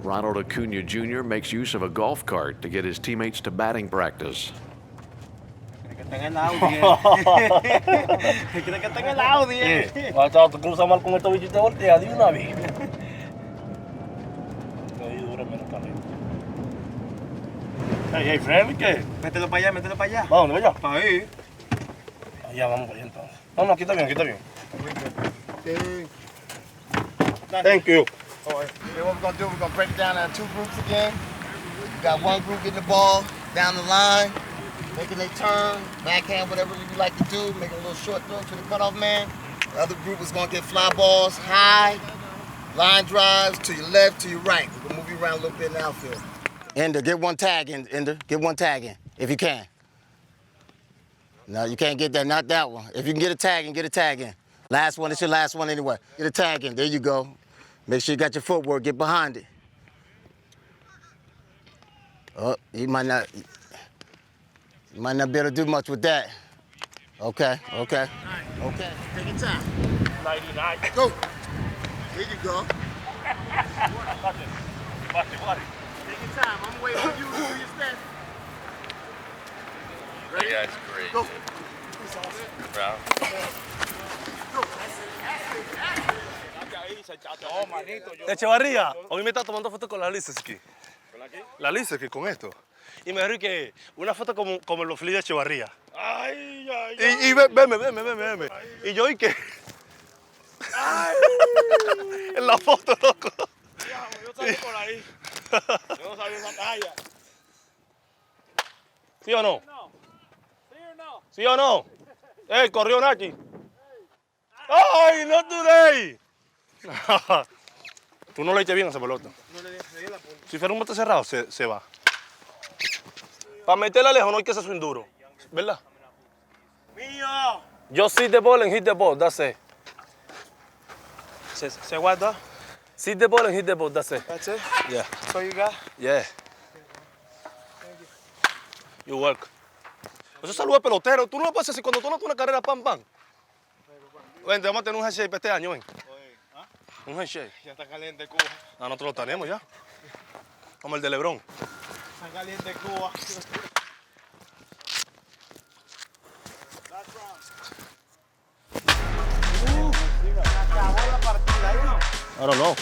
Ronald Acuña Jr. makes use of a golf cart to get his teammates to batting practice. Cree que está en el Audi, Te cruza mal con estos bichos y te voltea de una vez. Ahí dura menos caliente. Hey, Freddie, ¿qué? Mételo para allá, mételo para allá. ¿Vamos, allá? Para ahí. Allá, vamos para allá entonces. No, aquí está bien, aquí está bien. Thank you. All right. Then what we're gonna do, we're gonna break it down into 2 groups again. You got one group getting the ball down the line, making a turn, backhand, whatever you like to do, making a little short throw to the cutoff man. The other group is gonna get fly balls high, line drives to your left, to your right. We're gonna move you around a little bit in the outfield. Ender, get one tag in, Ender. Get one tag in, if you can. No, you can't get that, not that one. If you can get a tag in, get a tag in. Last one, it's your last one anyway. Get a tag in, there you go. Make sure you got your footwork, get behind it. Oh, you might not be able to do much with that. Okay. Okay, take your time. 99. Go. There you go. Watch it. Take your time, I'm waiting on you to do your step. Ready? Yeah, it's great. Go. Brown. Echevarría, hoy me está tomando fotos con la Liseski. ¿Con la qué? La Liseski, con esto. Y me dijo que una foto como los flis de Echevarría. Ay. Y veme. Y yo, ¿y qué? Ay. En la foto, loco. Yo salí por ahí. Yo no sabía esa talla. ¿Sí o no? ¿Sí o no? Corrió Nachi. ¡Ay, not today! Tú no le eches bien a esa pelota. No le di la punta. Si fuera un bote cerrado, se va. Para meterla lejos no hay que hacer swing duro, ¿verdad? ¡Mío! Just see the ball and hit the ball, that's it. ¿Se guarda? See the ball and hit the ball, that's it. That's it? Yeah. That's all you got? Yeah. You work. Eso es salud de pelotero. Tú no lo puedes hacer cuando tú no tienes una carrera pam. Vente, vamos a tener un handshake este año, ven. Un handshake. Ya está caliente Cuba. Nosotros lo tenemos ya. Como el de LeBron. Está caliente Cuba. Acabó la partida, ¿no? I don't know.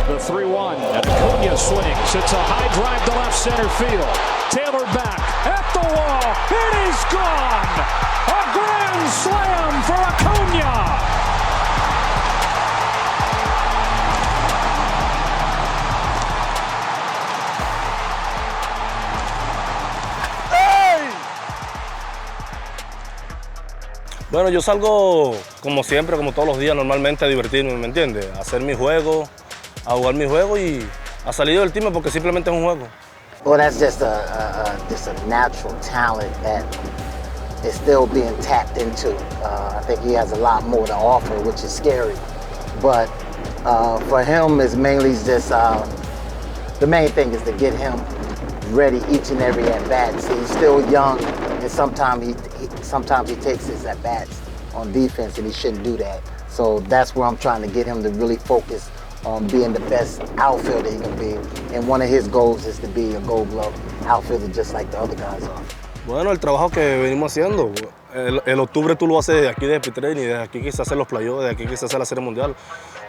The 3-1, and Acuña swings. It's a high drive to left center field. Taylor back, at the wall, it is gone! A grand slam for Acuña! Bueno, yo salgo como siempre, como todos los días, normalmente a divertirme, ¿me entiendes? A hacer mi juego, a jugar mi juego y a salir del time porque simplemente es un juego. Well, that's just a natural talent that is still being tapped into. I think he has a lot more to offer, which is scary. But for him, it's mainly just the main thing is to get him ready each and every at bat. See, he's still young, and sometimes he takes his at bats on defense, and he shouldn't do that. So that's where I'm trying to get him to really focus on being the best outfielder he can be. And one of his goals is to be a Gold Glove outfielder just like the other guys are. Bueno, el trabajo que venimos haciendo, el octubre tú lo haces desde aquí de Pitrén y desde aquí quizás hacer los playoffs, desde aquí quizás hacer la Serie Mundial.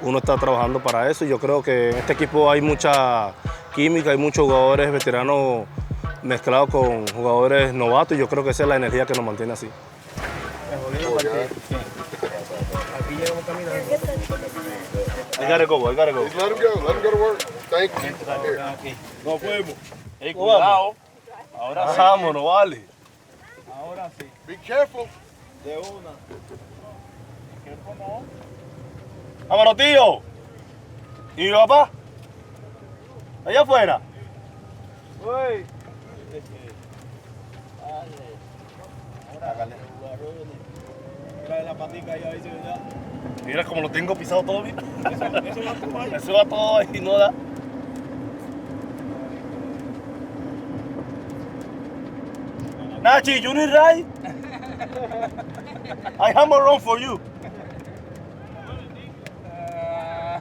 Uno está trabajando para eso y yo creo que en este equipo hay mucha química, hay muchos jugadores veteranos mezclados con jugadores novatos y yo creo que esa es la energía que nos mantiene así. Aquí llegamos caminando. I gotta go. Let him go to work. Thank you. Aquí. No fuimos. Cuidado. Ahora sí. Vámonos, vale. Ahora sí. Be careful. De una. ¿Tiempo no? Vámonos, tío. ¿Y mi papá? Allá afuera. Uy. Mira la patica ahí, ahí, ya. Mira como lo tengo pisado todo bien. Eso va tú ahí. Eso va todo ahí, no da. Nachi, you need ride? I have a run for you.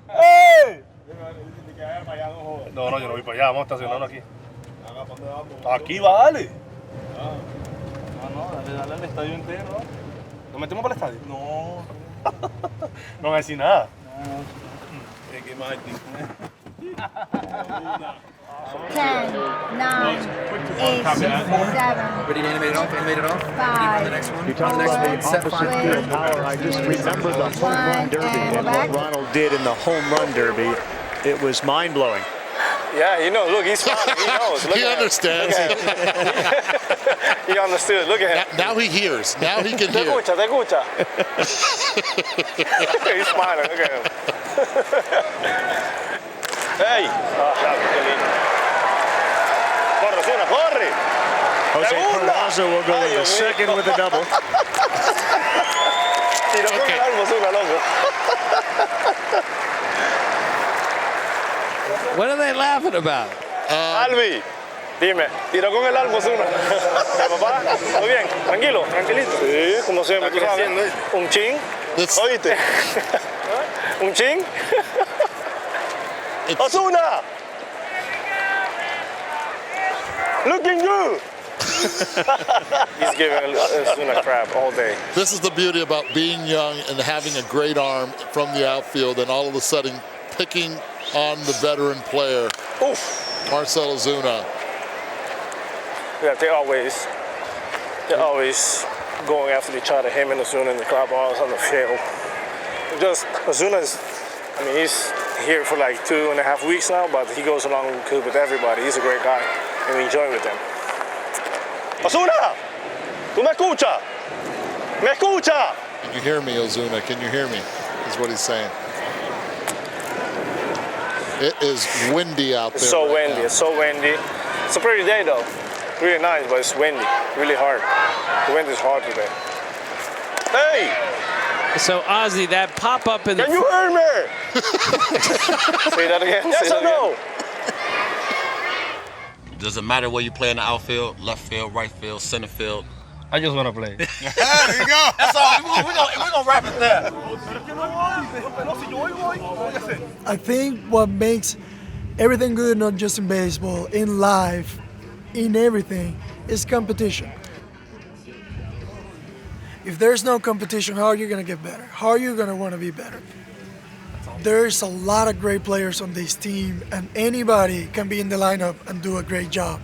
¡Hey! No, yo no voy para allá, vamos a estacionarnos aquí. Aquí vale. Dale al estadio entero. ¿Nos metemos para el estadio? No. No van a decir nada. Es que Martín. 10, 9, 8, 7, Ready to animate it off? Animate it off. 5, The next one. You talk On the next about one. the Set opposite five. field power. I just remember the home run derby and and back. what Ronald did in the home run derby. It was mind-blowing. Yeah, you know, look, he's smiling. He knows. Look He at him. understands. Look at him. He understood. Look at him. Now he hears. Now he can Te hear. escucha, te escucha. He's smiling. Look at him. Hey. Qué lindo. Corre, Ozuna, corre. Jose Segunda. Peraza will go Ay, in the Dios mío. second with a double. Tiró con el alma, Ozuna, loco. What are they laughing about? Albi, dime, tiró con el alma, Ozuna. Papá, muy bien, tranquilo, tranquilito. Sí, como siempre, tú sabes. Un chin, It's, oíste. Un chin. it's, Ozuna! Looking good! He's giving Ozuna crap all day. this is the beauty about being young and having a great arm from the outfield and all of a sudden picking on the veteran player, Oof. Marcell Ozuna. Yeah, they're always going after each other, him and Ozuna in the clubhouse on the field. Just Ozuna's, I mean, he's here for like 2.5 weeks now, but he goes along good with everybody. He's a great guy, and we enjoy with him. Ozuna, ¿tú me escuchas? ¿Me escucha? Can you hear me, Ozuna? Can you hear me? Is what he's saying. It is windy out there. It's so right windy. now. It's so windy. It's a pretty day though. Really nice, but it's windy. Really hard. The wind is hard today. Hey, So, Ozzy, that pop-up in the... can you hear me? Say that again. Yes or no? Does it matter where you play in the outfield, left field, right field, center field? I just want to play. There you go. That's all. We're gonna wrap it there. I think what makes everything good, not just in baseball, in life, in everything, is competition. If there's no competition, how are you going to get better? How are you going to want to be better? There's a lot of great players on this team, and anybody can be in the lineup and do a great job.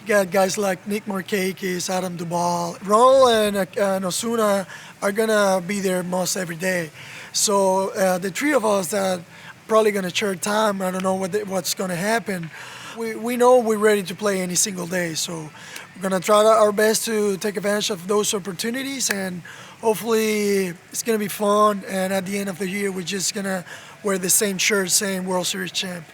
You got guys like Nick Markakis, Adam Duvall. Ronald and Ozuna are going to be there most every day. So the three of us that probably going to share time, I don't know what's going to happen. We know we're ready to play any single day. So we're going to try our best to take advantage of those opportunities, and hopefully it's going to be fun. And at the end of the year, we're just going to wear the same shirt, same World Series champ.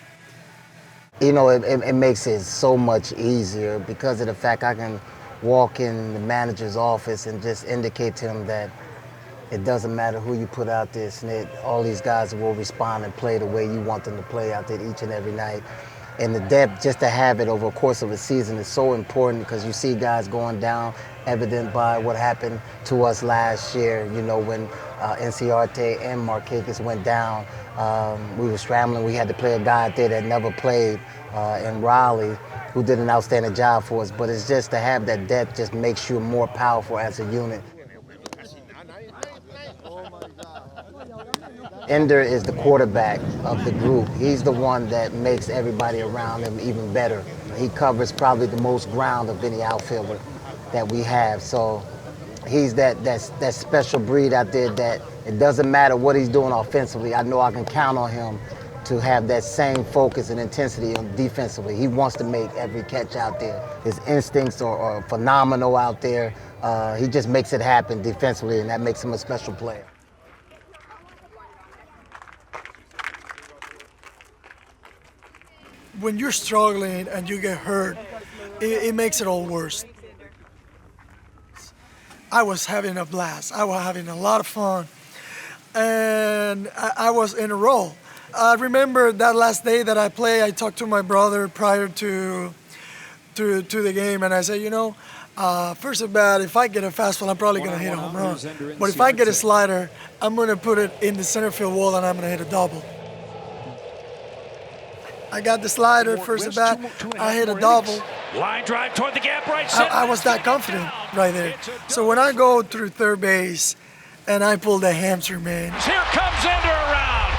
You know, it makes it so much easier because of the fact I can walk in the manager's office and just indicate to him that it doesn't matter who you put out there, Snit. All these guys will respond and play the way you want them to play out there each and every night. And the depth, just to have it over the course of a season is so important because you see guys going down, evident by what happened to us last year, you know, when Inciarte and Markakis went down. We were scrambling. We had to play a guy out there that never played in Raleigh, who did an outstanding job for us. But it's just to have that depth just makes you more powerful as a unit. Ender is the quarterback of the group. He's the one that makes everybody around him even better. He covers probably the most ground of any outfielder that we have. So he's that special breed out there that it doesn't matter what he's doing offensively. I know I can count on him to have that same focus and intensity on defensively. He wants to make every catch out there. His instincts are phenomenal out there. He just makes it happen defensively, and that makes him a special player. When you're struggling and you get hurt, it makes it all worse. I was having a blast. I was having a lot of fun, and I was in a roll. I remember that last day that I played, I talked to my brother prior to the game, and I said, you know, first at bat, if I get a fastball, I'm probably going to hit a home run. But if I get a slider, I'm going to put it in the center field wall, and I'm going to hit a double. I got the slider, first at bat, I hit a double. Line drive toward the gap, right center. I was that confident right there. So when I go through third base and I pull the hamstring, man. Here comes Ender around,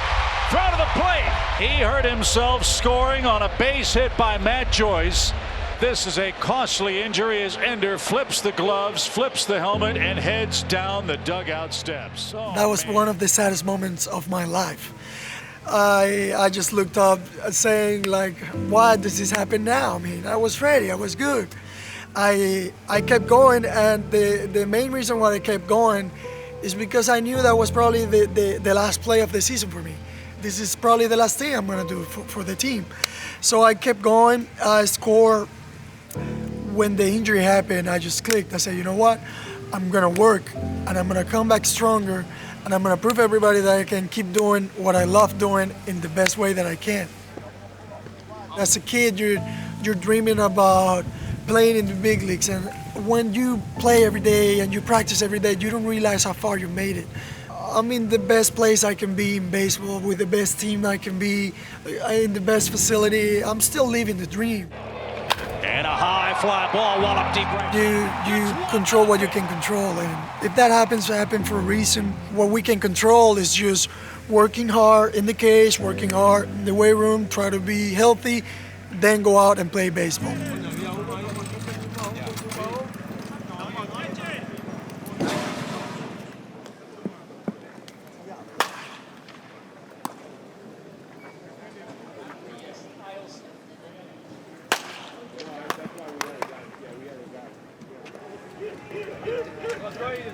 front of the plate. He hurt himself scoring on a base hit by Matt Joyce. This is a costly injury as Ender flips the gloves, flips the helmet, and heads down the dugout steps. Oh, that was one of the saddest moments of my life. I just looked up saying, like, why does this happen now? I mean, I was ready, I was good. I kept going, and the main reason why I kept going is because I knew that was probably the last play of the season for me. This is probably the last thing I'm gonna do for the team. So I kept going, I scored. When the injury happened, I just clicked. I said, you know what? I'm gonna work, and I'm gonna come back stronger, and I'm gonna prove everybody that I can keep doing what I love doing in the best way that I can. As a kid, you're dreaming about playing in the big leagues, and when you play every day and you practice every day, you don't realize how far you made it. I'm in the best place I can be in baseball, with the best team I can be, in the best facility. I'm still living the dream. And a high fly ball, one up deep right. You control what you can control, and if that happens to happen for a reason, what we can control is just working hard in the cage, working hard in the weight room, try to be healthy, then go out and play baseball.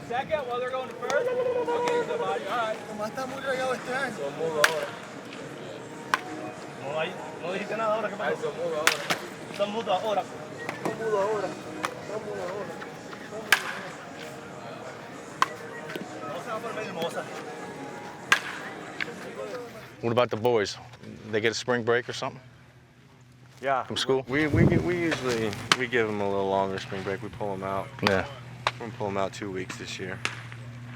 Second while they're going to first. Okay, somebody. All right. Como está muy regado este año. No dijiste nada ahora. ¿Qué pasó? Son mudos ahora. What about the boys? They get a spring break or something? Yeah. From school? We usually give them a little longer spring break. We pull them out. Yeah. We're gonna pull them out 2 weeks this year.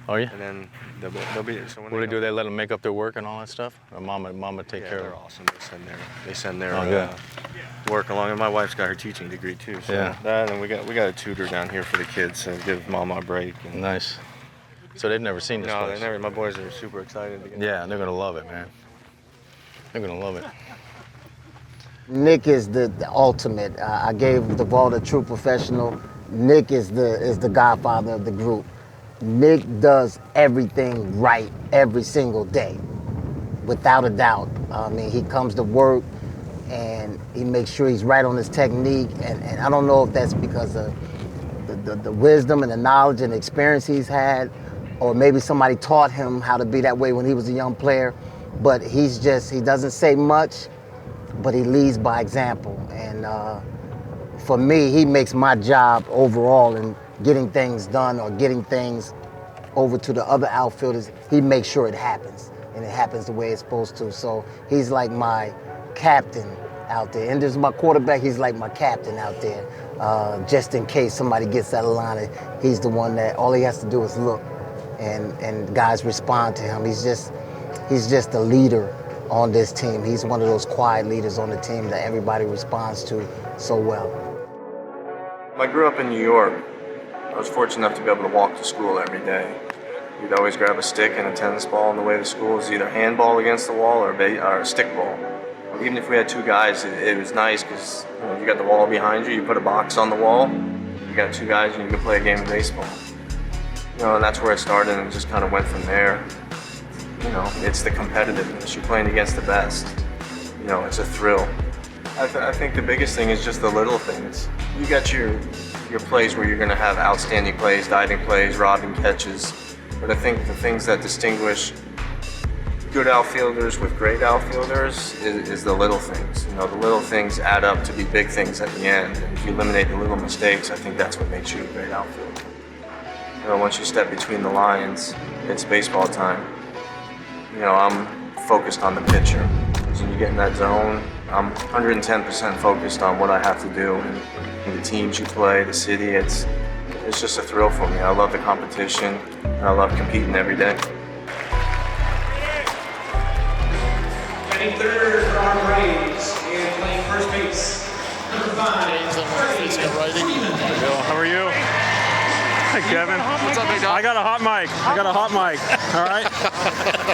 Are you? And then they'll be. So when What do they do? They let them make up their work and all that stuff? Or mama take care of they're it? awesome. They send their work along. And my wife's got her teaching degree too. So Yeah. that, and we got a tutor down here for the kids, so give mama a break. And Nice. So they've never seen this no, place? they never. My boys are super excited to get. Yeah, they're gonna love it, man. They're gonna love it. Nick is the ultimate. I gave Duvall the true professional. Nick is the godfather of the group. Nick does everything right every single day, without a doubt. I mean, he comes to work and he makes sure he's right on his technique. And I don't know if that's because of the wisdom and the knowledge and the experience he's had, or maybe somebody taught him how to be that way when he was a young player. But he doesn't say much, but he leads by example. And for me, he makes my job overall in getting things done or getting things over to the other outfielders. He makes sure it happens, and it happens the way it's supposed to. So he's like my captain out there. And there's my quarterback, he's like my captain out there. Just in case somebody gets out of line, he's the one that all he has to do is look, and guys respond to him. He's just a leader on this team. He's one of those quiet leaders on the team that everybody responds to so well. I grew up in New York. I was fortunate enough to be able to walk to school every day. We'd always grab a stick and a tennis ball on the way to school. It was either handball against the wall or a stick ball. Even if we had two guys, it was nice because you got the wall behind you, you put a box on the wall, you got two guys and you can play a game of baseball. And that's where it started and just kind of went from there. It's the competitiveness. You're playing against the best. you know, it's a thrill. I think the biggest thing is just the little things. You got your plays where you're going to have outstanding plays, diving plays, robbing catches, but I think the things that distinguish good outfielders with great outfielders is the little things. You know, the little things add up to be big things at the end. And if you eliminate the little mistakes, I think that's what makes you a great outfielder. You know, once you step between the lines, it's baseball time. You know, I'm focused on the pitcher. When you get in that zone, I'm 110% focused on what I have to do and the teams you play, the city. It's just a thrill for me. I love the competition and I love competing every day. Batting third for our Braves and playing first base. Number 5, Freddie Freeman. Bill, how are you? Hi, Kevin. What's up, big dog? I got a hot mic. All right?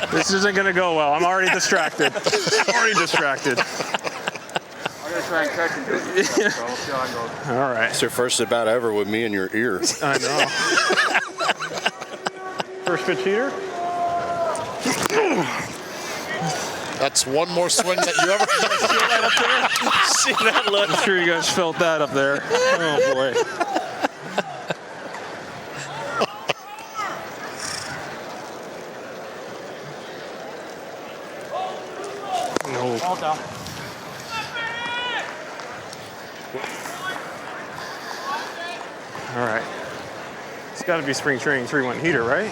This isn't going to go well. I'm already distracted. I'm going to try and catch him. So we'll see how it goes. All right. It's your first at bat ever with me in your ear. I know. First pitch heater. That's one more swing that you ever see that up there? See that look? I'm sure you guys felt that up there. Oh, boy. No. All down. All right. It's got to be spring training 3-1 heater, right?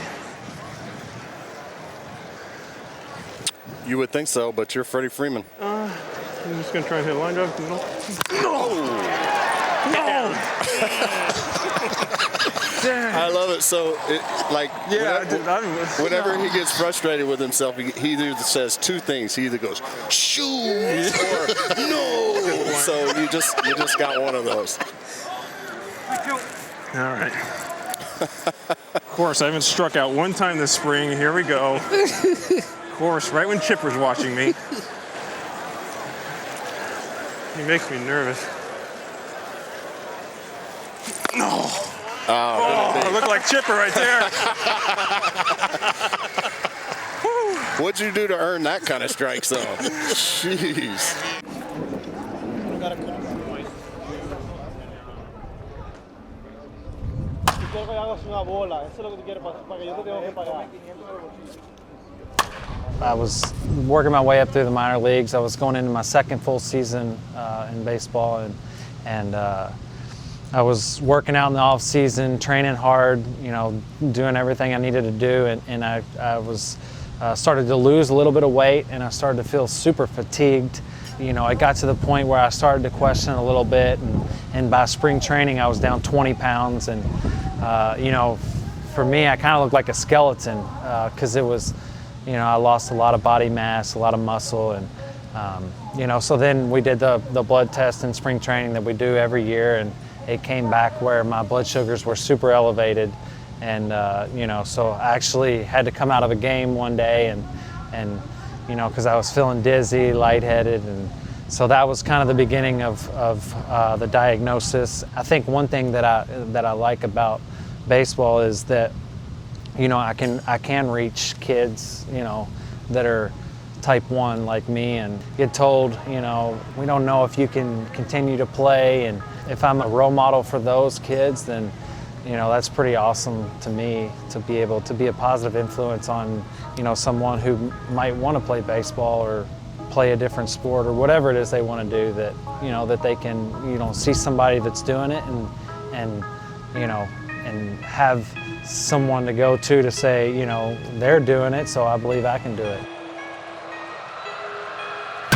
You would think so, but you're Freddie Freeman. I'm just going to try and hit a line drive. No. I love it. So, whenever he gets frustrated with himself, he either says two things. He either goes, shoot, or no. So you just got one of those. All right. Of course, I haven't struck out one time this spring. Here we go. Of course, right when Chipper's watching me. He makes me nervous. No. Oh, I look like Chipper right there. What'd you do to earn that kind of strike zone? Jeez. I was working my way up through the minor leagues. I was going into my second full season in baseball, and I was working out in the off season, training hard, you know, doing everything I needed to do, and I was started to lose a little bit of weight, and I started to feel super fatigued. You know, I got to the point where I started to question a little bit, and by spring training I was down 20 pounds, and you know, for me I kind of looked like a skeleton because it was, you know, I lost a lot of body mass, a lot of muscle, and you know, so then we did the blood test in spring training that we do every year, and it came back where my blood sugars were super elevated, and you know, so I actually had to come out of a game one day, and you know, because I was feeling dizzy, lightheaded, and so that was kind of the beginning of the diagnosis. I think one thing that I like about baseball is that, you know, I can reach kids, you know, that are type 1 like me, and get told, you know, we don't know if you can continue to play, and if I'm a role model for those kids, then, you know, that's pretty awesome to me, to be able to be a positive influence on, you know, someone who might want to play baseball or play a different sport or whatever it is they want to do, that, you know, that they can, you know, see somebody that's doing it, and you know, and have someone to go to say, you know, they're doing it, so I believe I can do it.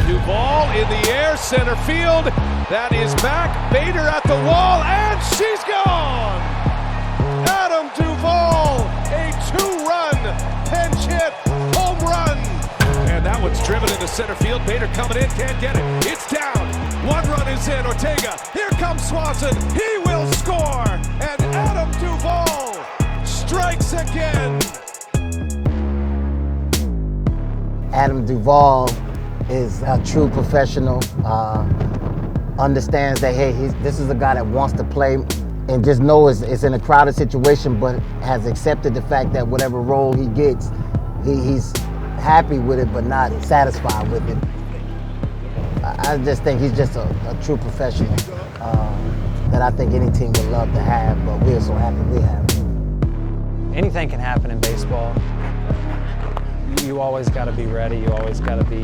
Duvall in the air, center field. That is back. Bader at the wall, and she's gone. Adam Duvall, a 2-run pinch hit home run. And that one's driven into center field. Bader coming in, can't get it. It's down. 1 run is in. Ortega. Here comes Swanson. He will score. And Adam Duvall strikes again. Adam Duvall is a true professional, understands that, hey, this is a guy that wants to play and just knows it's in a crowded situation, but has accepted the fact that whatever role he gets, he's happy with it, but not satisfied with it. I just think he's just a true professional that I think any team would love to have, but we're so happy we have him. Anything can happen in baseball. You always got to be ready. You always got to be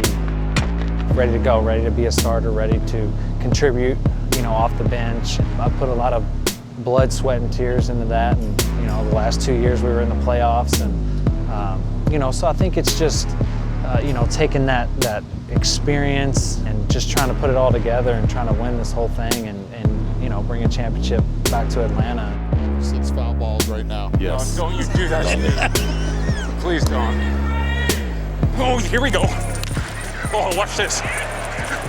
ready to go, ready to be a starter, ready to contribute, off the bench. I put a lot of blood, sweat, and tears into that, and the last 2 years we were in the playoffs, and so I think it's just taking that experience and just trying to put it all together and trying to win this whole thing and bring a championship back to Atlanta. 6 foul balls right now. Yes. Don't you do that shit. Please don't. Oh, here we go. Oh, watch this.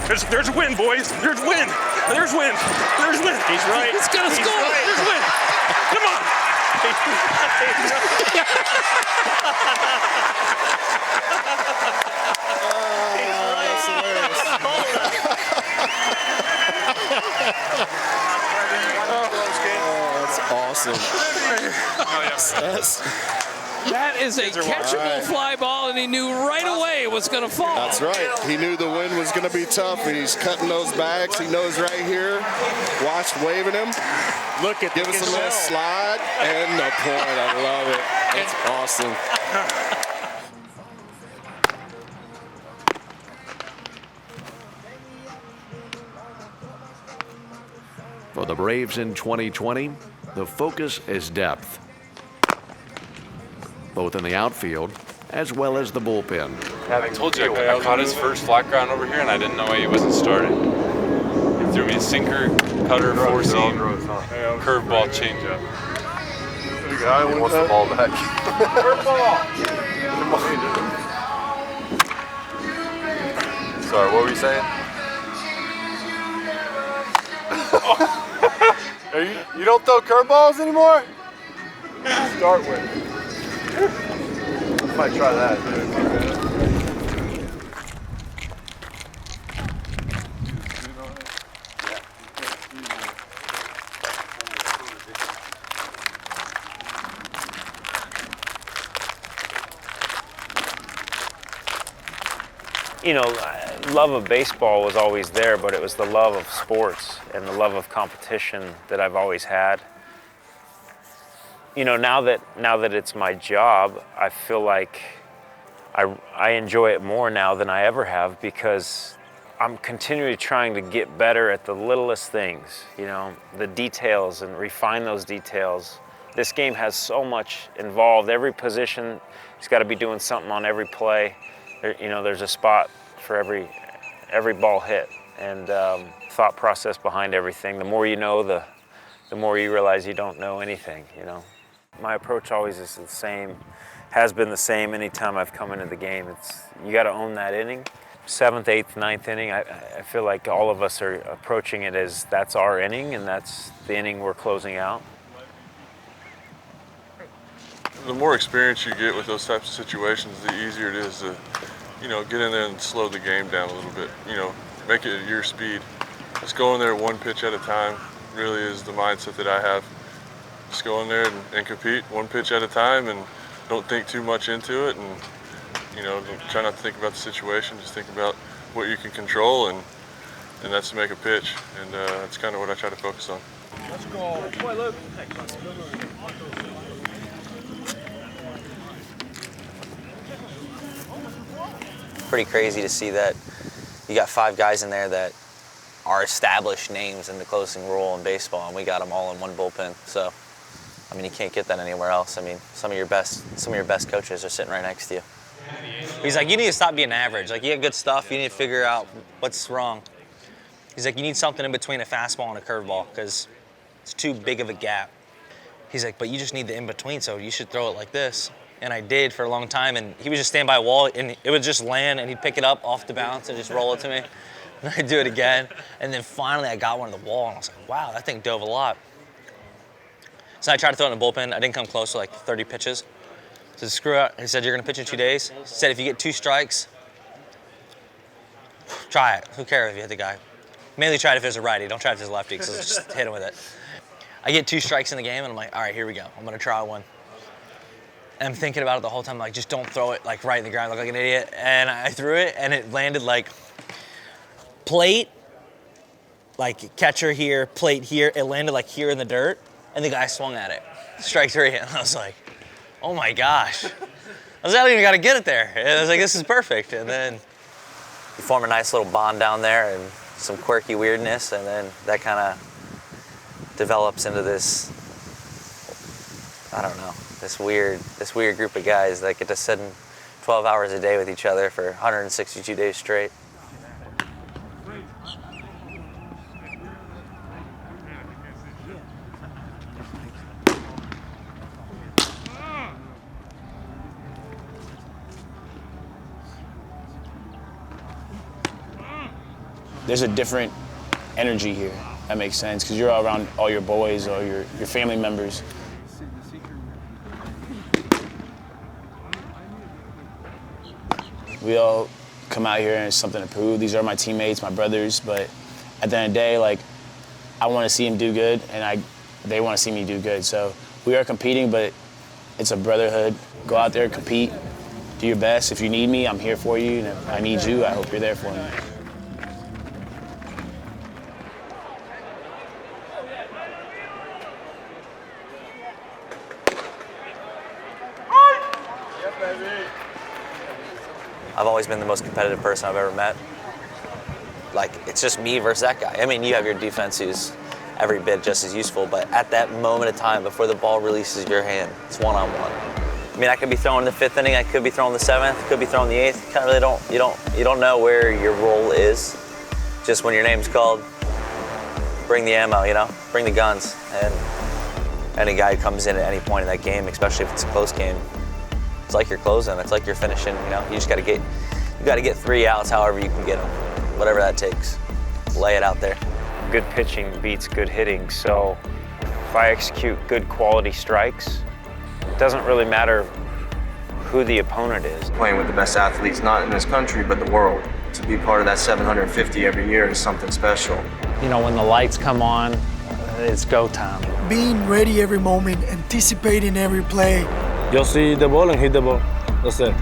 There's a win, boys. There's win. There's win. There's win. He's right. He's gonna score. Right. There's win. Come on. That's awesome. Oh, yes. That is a catchable fly ball, and he knew right away it was going to fall. That's right. He knew the wind was going to be tough. He's cutting those backs. He knows right here. Watch waving him. Look at Give us a little slide and the point. I love it. That's awesome. For the Braves in 2020, the focus is depth, both in the outfield as well as the bullpen. I told you, I caught his first flat ground over here, and I didn't know why he wasn't starting. He threw me a sinker, cutter, four-seam, curveball, changeup. He wants the ball back. Sorry, what were you saying? You don't throw curveballs anymore? Start with. Might try that. Love of baseball was always there, but it was the love of sports and the love of competition that I've always had. Now that it's my job, I feel like I enjoy it more now than I ever have, because I'm continually trying to get better at the littlest things, the details, and refine those details. This game has so much involved. Every position, he's got to be doing something on every play. There's a spot for every ball hit, and thought process behind everything. The more you know, the more you realize you don't know anything, My approach always is the same, has been the same anytime I've come into the game. You got to own that inning. 7th, 8th, 9th inning, I feel like all of us are approaching it as that's our inning, and that's the inning we're closing out. The more experience you get with those types of situations, the easier it is to, get in there and slow the game down a little bit. Make it at your speed. Just go in there one pitch at a time really is the mindset that I have. Just go in there and compete one pitch at a time, and don't think too much into it, and try not to think about the situation. Just think about what you can control, and that's to make a pitch, and that's kind of what I try to focus on. Let's go. Pretty crazy to see that you got 5 guys in there that are established names in the closing role in baseball, and we got them all in one bullpen. So, you can't get that anywhere else. Some of your best coaches are sitting right next to you. He's like, you need to stop being average. Like, you got good stuff. You need to figure out what's wrong. He's like, you need something in between a fastball and a curveball, because it's too big of a gap. He's like, but you just need the in between, so you should throw it like this. And I did for a long time, and he would just stand by a wall, and it would just land, and he'd pick it up off the bounce and just roll it to me. And I'd do it again. And then finally I got one to the wall, and I was like, wow, that thing dove a lot. So I tried to throw it in the bullpen. I didn't come close to like 30 pitches. So screw it. He said, you're going to pitch in 2 days. He said, if you get 2 strikes, try it. Who cares if you hit the guy? Mainly try it if there's a righty. Don't try it if there's a lefty, because just hit him with it. I get 2 strikes in the game, and I'm like, all right, here we go. I'm going to try one. And I'm thinking about it the whole time, like, just don't throw it like right in the ground, look like an idiot. And I threw it, and it landed like plate, like catcher here, plate here, it landed like here in the dirt, and the guy swung at it. Strike three, and I was like, oh my gosh. I was like, I don't even gotta get it there. And I was like, this is perfect. And then you form a nice little bond down there and some quirky weirdness, and then that kind of develops into this, I don't know, this weird group of guys that get to sit in 12 hours a day with each other for 162 days straight. There's a different energy here. That makes sense, because you're all around all your boys or your family members. We all come out here and it's something to prove. These are my teammates, my brothers, but at the end of the day, like, I want to see them do good, and they want to see me do good. So we are competing, but it's a brotherhood. Go out there, compete, do your best. If you need me, I'm here for you, and if I need you, I hope you're there for me. I've always been the most competitive person I've ever met. Like, it's just me versus that guy. I mean, you have your defense who's every bit just as useful, but at that moment of time, before the ball releases your hand, it's one-on-one. I mean, I could be throwing the 5th inning, I could be throwing the 7th, could be throwing the 8th. You kind of really you don't know where your role is. Just when your name's called, bring the ammo, you know, bring the guns. And any guy who comes in at any point in that game, especially if it's a close game, it's like you're closing, it's like you're finishing, you know? You just gotta get 3 outs however you can get them, whatever that takes. Lay it out there. Good pitching beats good hitting, so if I execute good quality strikes, it doesn't really matter who the opponent is. Playing with the best athletes, not in this country, but the world. To be part of that 750 every year is something special. You know, when the lights come on, it's go time. Being ready every moment, anticipating every play. Just see the ball and hit the ball. That's it.